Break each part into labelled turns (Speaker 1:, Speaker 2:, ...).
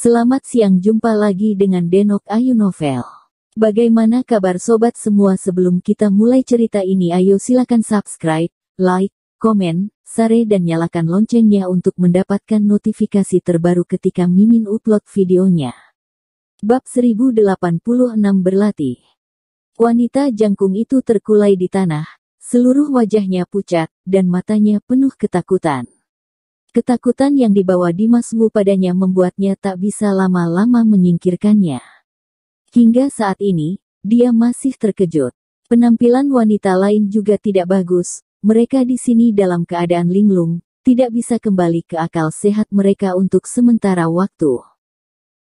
Speaker 1: Selamat siang, jumpa lagi dengan Denok Ayu Novel. Bagaimana kabar sobat semua? Sebelum kita mulai cerita ini, ayo silakan subscribe, like, komen, share dan nyalakan loncengnya untuk mendapatkan notifikasi terbaru ketika Mimin upload videonya. Bab 1086 berlatih. Wanita jangkung itu terkulai di tanah, seluruh wajahnya pucat, dan matanya penuh ketakutan. Ketakutan yang dibawa Dimas Wu padanya membuatnya tak bisa lama-lama menyingkirkannya. Hingga saat ini, dia masih terkejut. Penampilan wanita lain juga tidak bagus, mereka di sini dalam keadaan linglung, tidak bisa kembali ke akal sehat mereka untuk sementara waktu.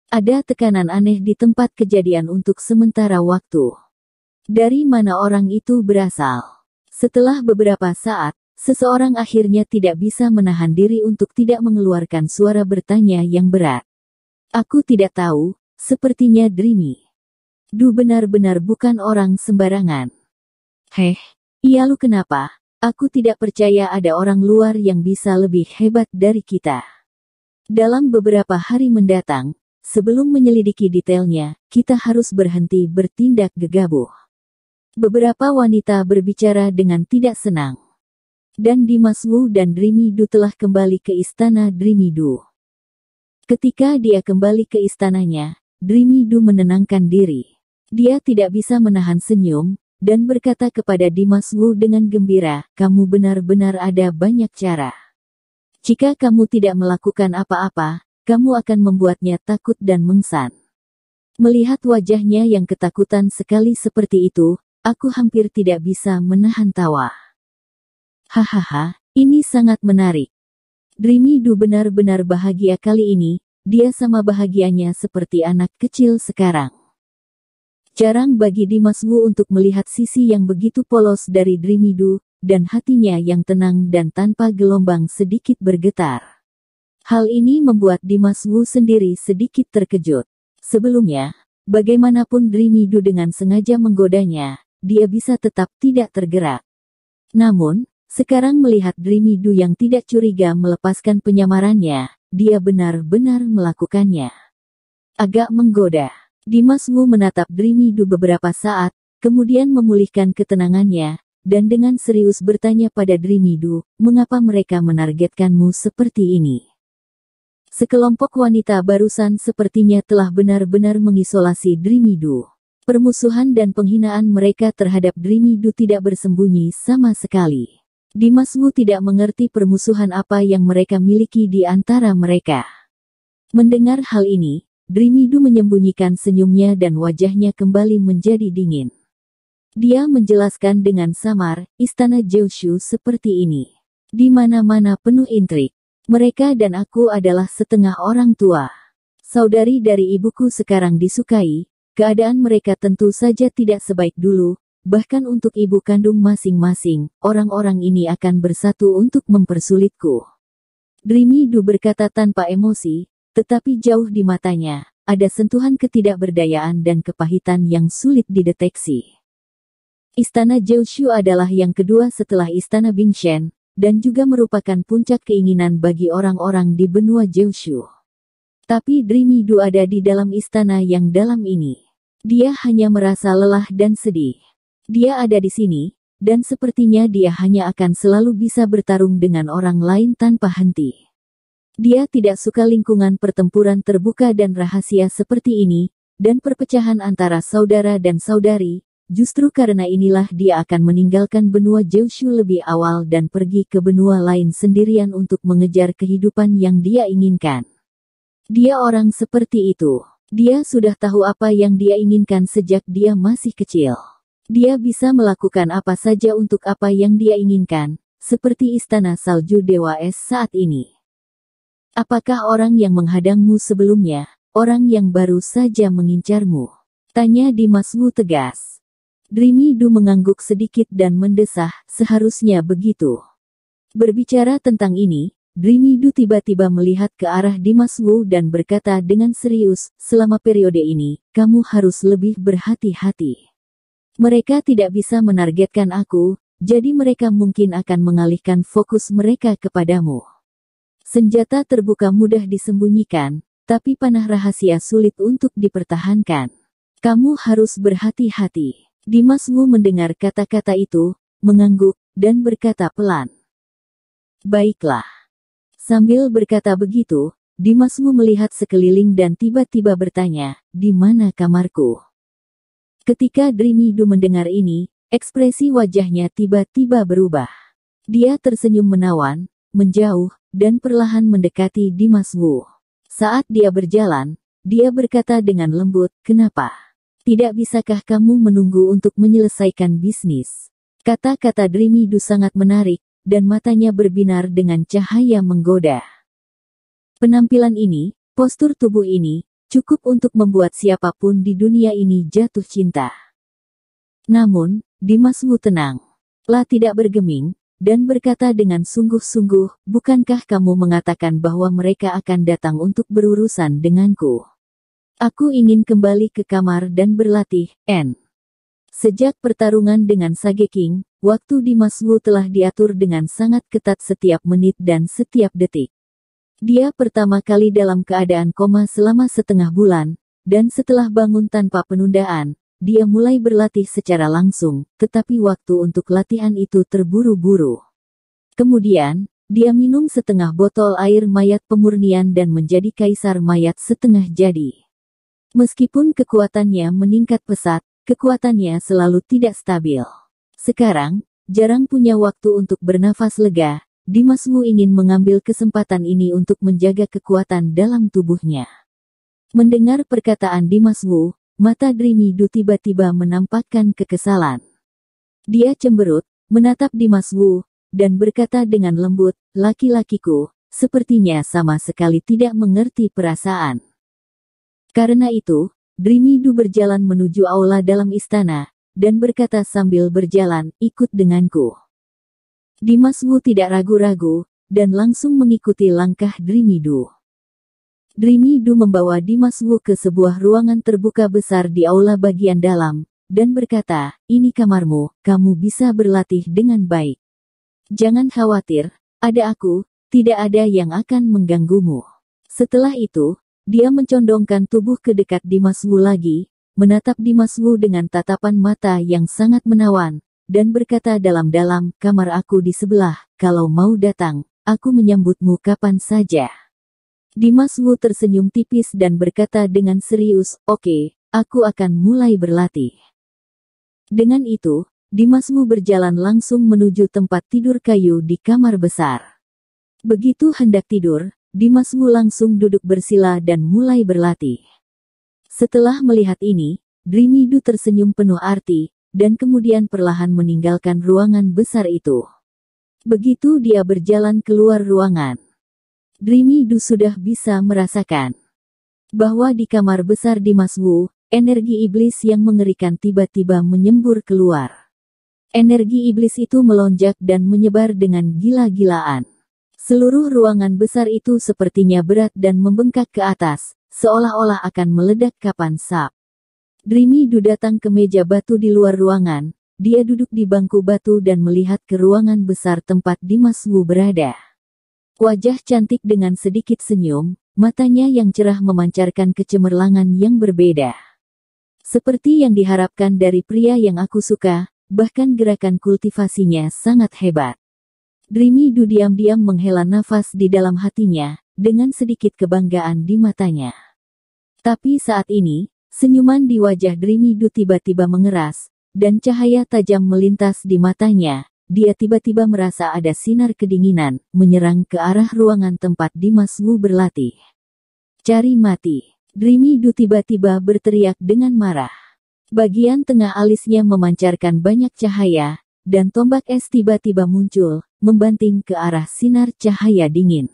Speaker 1: Ada tekanan aneh di tempat kejadian untuk sementara waktu. Dari mana orang itu berasal? Setelah beberapa saat, seseorang akhirnya tidak bisa menahan diri untuk tidak mengeluarkan suara bertanya yang berat. Aku tidak tahu, sepertinya Dreamy. Du benar-benar bukan orang sembarangan. Heh, iya lu kenapa? Aku tidak percaya ada orang luar yang bisa lebih hebat dari kita. Dalam beberapa hari mendatang, sebelum menyelidiki detailnya, kita harus berhenti bertindak gegabah. Beberapa wanita berbicara dengan tidak senang. Dan Dimas Wu dan Dreamy Du telah kembali ke istana Dreamy Du. Ketika dia kembali ke istananya, Dreamy Du menenangkan diri. Dia tidak bisa menahan senyum, dan berkata kepada Dimas Wu dengan gembira, "Kamu benar-benar ada banyak cara. Jika kamu tidak melakukan apa-apa, kamu akan membuatnya takut dan mengsan." Melihat wajahnya yang ketakutan sekali seperti itu, aku hampir tidak bisa menahan tawa. Hahaha, ini sangat menarik. Dreamy Du benar-benar bahagia kali ini, dia sama bahagianya seperti anak kecil sekarang. Jarang bagi Dimas Wu untuk melihat sisi yang begitu polos dari Dreamy Du, dan hatinya yang tenang dan tanpa gelombang sedikit bergetar. Hal ini membuat Dimas Wu sendiri sedikit terkejut. Sebelumnya, bagaimanapun Dreamy Du dengan sengaja menggodanya, dia bisa tetap tidak tergerak. Namun, sekarang melihat Dreamy Du yang tidak curiga melepaskan penyamarannya, dia benar-benar melakukannya. Agak menggoda. Dimas Wu menatap Dreamy Du beberapa saat, kemudian memulihkan ketenangannya, dan dengan serius bertanya pada Dreamy Du, "Mengapa mereka menargetkanmu seperti ini?" Sekelompok wanita barusan sepertinya telah benar-benar mengisolasi Dreamy Du. Permusuhan dan penghinaan mereka terhadap Dreamy Du tidak bersembunyi sama sekali. Dimas Wu tidak mengerti permusuhan apa yang mereka miliki di antara mereka. Mendengar hal ini, Dreamy Du menyembunyikan senyumnya dan wajahnya kembali menjadi dingin. Dia menjelaskan dengan samar, istana Jiushu seperti ini. Di mana-mana penuh intrik. Mereka dan aku adalah setengah orang tua. Saudari dari ibuku sekarang disukai, keadaan mereka tentu saja tidak sebaik dulu. Bahkan untuk ibu kandung masing-masing, orang-orang ini akan bersatu untuk mempersulitku. Dreamy Du berkata tanpa emosi, tetapi jauh di matanya, ada sentuhan ketidakberdayaan dan kepahitan yang sulit dideteksi. Istana Jiushu adalah yang kedua setelah Istana Bingshen, dan juga merupakan puncak keinginan bagi orang-orang di benua Jiushu. Tapi Dreamy Du ada di dalam istana yang dalam ini. Dia hanya merasa lelah dan sedih. Dia ada di sini, dan sepertinya dia hanya akan selalu bisa bertarung dengan orang lain tanpa henti. Dia tidak suka lingkungan pertempuran terbuka dan rahasia seperti ini, dan perpecahan antara saudara dan saudari. Justru karena inilah dia akan meninggalkan benua Jiushu lebih awal dan pergi ke benua lain sendirian untuk mengejar kehidupan yang dia inginkan. Dia orang seperti itu. Dia sudah tahu apa yang dia inginkan sejak dia masih kecil. Dia bisa melakukan apa saja untuk apa yang dia inginkan, seperti istana salju Dewa Es saat ini. Apakah orang yang menghadangmu sebelumnya, orang yang baru saja mengincarmu? Tanya Dimas Wu tegas. Dreamy Du mengangguk sedikit dan mendesah, seharusnya begitu. Berbicara tentang ini, Dreamy Du tiba-tiba melihat ke arah Dimas Wu dan berkata dengan serius, "Selama periode ini, kamu harus lebih berhati-hati. Mereka tidak bisa menargetkan aku, jadi mereka mungkin akan mengalihkan fokus mereka kepadamu. Senjata terbuka mudah disembunyikan, Tapi panah rahasia sulit untuk dipertahankan. Kamu harus berhati-hati. Dimas Wu mendengar kata-kata itu, mengangguk, dan berkata pelan. Baiklah. Sambil berkata begitu, Dimas Wu melihat sekeliling dan tiba-tiba bertanya, di mana kamarku? Ketika Dreamy Du mendengar ini, ekspresi wajahnya tiba-tiba berubah. Dia tersenyum menawan, menjauh, dan perlahan mendekati Dimas Wu. Saat dia berjalan, dia berkata dengan lembut, kenapa? Tidak bisakah kamu menunggu untuk menyelesaikan bisnis? Kata-kata Dreamy Du sangat menarik, dan matanya berbinar dengan cahaya menggoda. Penampilan ini, postur tubuh ini, cukup untuk membuat siapapun di dunia ini jatuh cinta. Namun, Dimas Wu tenang. Lah tidak bergeming, dan berkata dengan sungguh-sungguh, bukankah kamu mengatakan bahwa mereka akan datang untuk berurusan denganku? Aku ingin kembali ke kamar dan berlatih, N. Sejak pertarungan dengan Sage King, waktu Dimas Wu telah diatur dengan sangat ketat setiap menit dan setiap detik. Dia pertama kali dalam keadaan koma selama setengah bulan, dan setelah bangun tanpa penundaan, dia mulai berlatih secara langsung, tetapi waktu untuk latihan itu terburu-buru. Kemudian, dia minum setengah botol air mayat pemurnian dan menjadi kaisar mayat setengah jadi. Meskipun kekuatannya meningkat pesat, kekuatannya selalu tidak stabil. Sekarang, jarang punya waktu untuk bernafas lega. Dimas Wu ingin mengambil kesempatan ini untuk menjaga kekuatan dalam tubuhnya. Mendengar perkataan Dimas Wu, mata Dreamy Du tiba-tiba menampakkan kekesalan. Dia cemberut, menatap Dimas Wu, dan berkata dengan lembut, laki-lakiku, sepertinya sama sekali tidak mengerti perasaan. Karena itu, Dreamy Du berjalan menuju aula dalam istana, dan berkata sambil berjalan, ikut denganku. Dimas Wu tidak ragu-ragu, dan langsung mengikuti langkah Dreamy Du. Dreamy Du membawa Dimas Wu ke sebuah ruangan terbuka besar di aula bagian dalam, dan berkata, ini kamarmu, kamu bisa berlatih dengan baik. Jangan khawatir, ada aku, tidak ada yang akan mengganggumu. Setelah itu, dia mencondongkan tubuh ke dekat Dimas Wu lagi, menatap Dimas Wu dengan tatapan mata yang sangat menawan, dan berkata dalam-dalam, kamar aku di sebelah, kalau mau datang, aku menyambutmu kapan saja. Dimas Wu tersenyum tipis dan berkata dengan serius, oke, aku akan mulai berlatih. Dengan itu, Dimas Wu berjalan langsung menuju tempat tidur kayu di kamar besar. Begitu hendak tidur, Dimas Wu langsung duduk bersila dan mulai berlatih. Setelah melihat ini, Dreamy Du tersenyum penuh arti, dan kemudian perlahan meninggalkan ruangan besar itu. Begitu dia berjalan keluar ruangan, Dreamy Du sudah bisa merasakan bahwa di kamar besar Dimas Wu, energi iblis yang mengerikan tiba-tiba menyembur keluar. Energi iblis itu melonjak dan menyebar dengan gila-gilaan. Seluruh ruangan besar itu sepertinya berat dan membengkak ke atas, seolah-olah akan meledak kapan sap. Dreamy Du datang ke meja batu di luar ruangan, dia duduk di bangku batu dan melihat ke ruangan besar tempat Dimas Wu berada. Wajah cantik dengan sedikit senyum, matanya yang cerah memancarkan kecemerlangan yang berbeda. Seperti yang diharapkan dari pria yang aku suka, bahkan gerakan kultivasinya sangat hebat. Dreamy Du diam-diam menghela nafas di dalam hatinya, dengan sedikit kebanggaan di matanya. Tapi saat ini, senyuman di wajah Dreamy Du tiba-tiba mengeras, dan cahaya tajam melintas di matanya. Dia tiba-tiba merasa ada sinar kedinginan, menyerang ke arah ruangan tempat Dimas Wu berlatih. Cari mati! Dreamy Du tiba-tiba berteriak dengan marah. Bagian tengah alisnya memancarkan banyak cahaya, dan tombak es tiba-tiba muncul, membanting ke arah sinar cahaya dingin.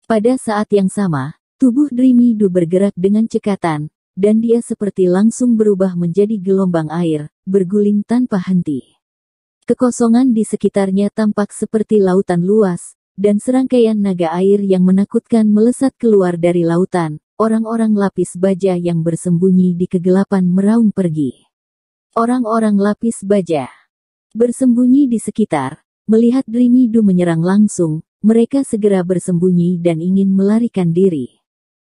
Speaker 1: Pada saat yang sama, tubuh Dreamy Du bergerak dengan cekatan, dan dia seperti langsung berubah menjadi gelombang air, berguling tanpa henti. Kekosongan di sekitarnya tampak seperti lautan luas, dan serangkaian naga air yang menakutkan melesat keluar dari lautan. Orang-orang lapis baja yang bersembunyi di kegelapan meraung pergi. Orang-orang lapis baja bersembunyi di sekitar, melihat Dreamy Du menyerang langsung, mereka segera bersembunyi dan ingin melarikan diri.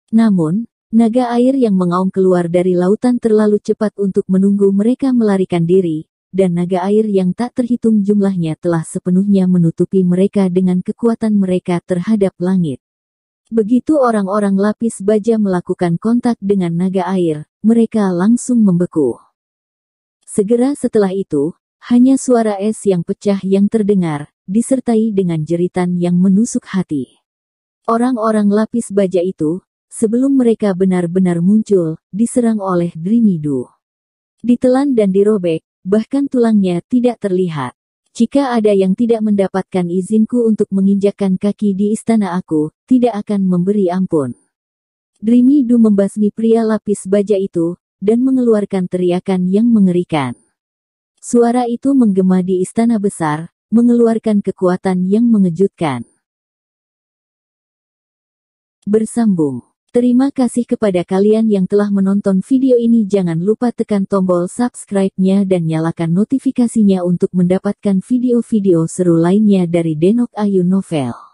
Speaker 1: Namun, naga air yang mengaum keluar dari lautan terlalu cepat untuk menunggu mereka melarikan diri, dan naga air yang tak terhitung jumlahnya telah sepenuhnya menutupi mereka dengan kekuatan mereka terhadap langit. Begitu orang-orang lapis baja melakukan kontak dengan naga air, mereka langsung membeku. Segera setelah itu, hanya suara es yang pecah yang terdengar, disertai dengan jeritan yang menusuk hati. Orang-orang lapis baja itu, sebelum mereka benar-benar muncul, diserang oleh Dreamy-Doo. Ditelan dan dirobek, bahkan tulangnya tidak terlihat. Jika ada yang tidak mendapatkan izinku untuk menginjakkan kaki di istana aku, tidak akan memberi ampun. Dreamy-Doo membasmi pria lapis baja itu, dan mengeluarkan teriakan yang mengerikan. Suara itu menggema di istana besar, mengeluarkan kekuatan yang mengejutkan. Bersambung. Terima kasih kepada kalian yang telah menonton video ini. Jangan lupa tekan tombol subscribe-nya dan nyalakan notifikasinya untuk mendapatkan video-video seru lainnya dari Denok Ayu Novel.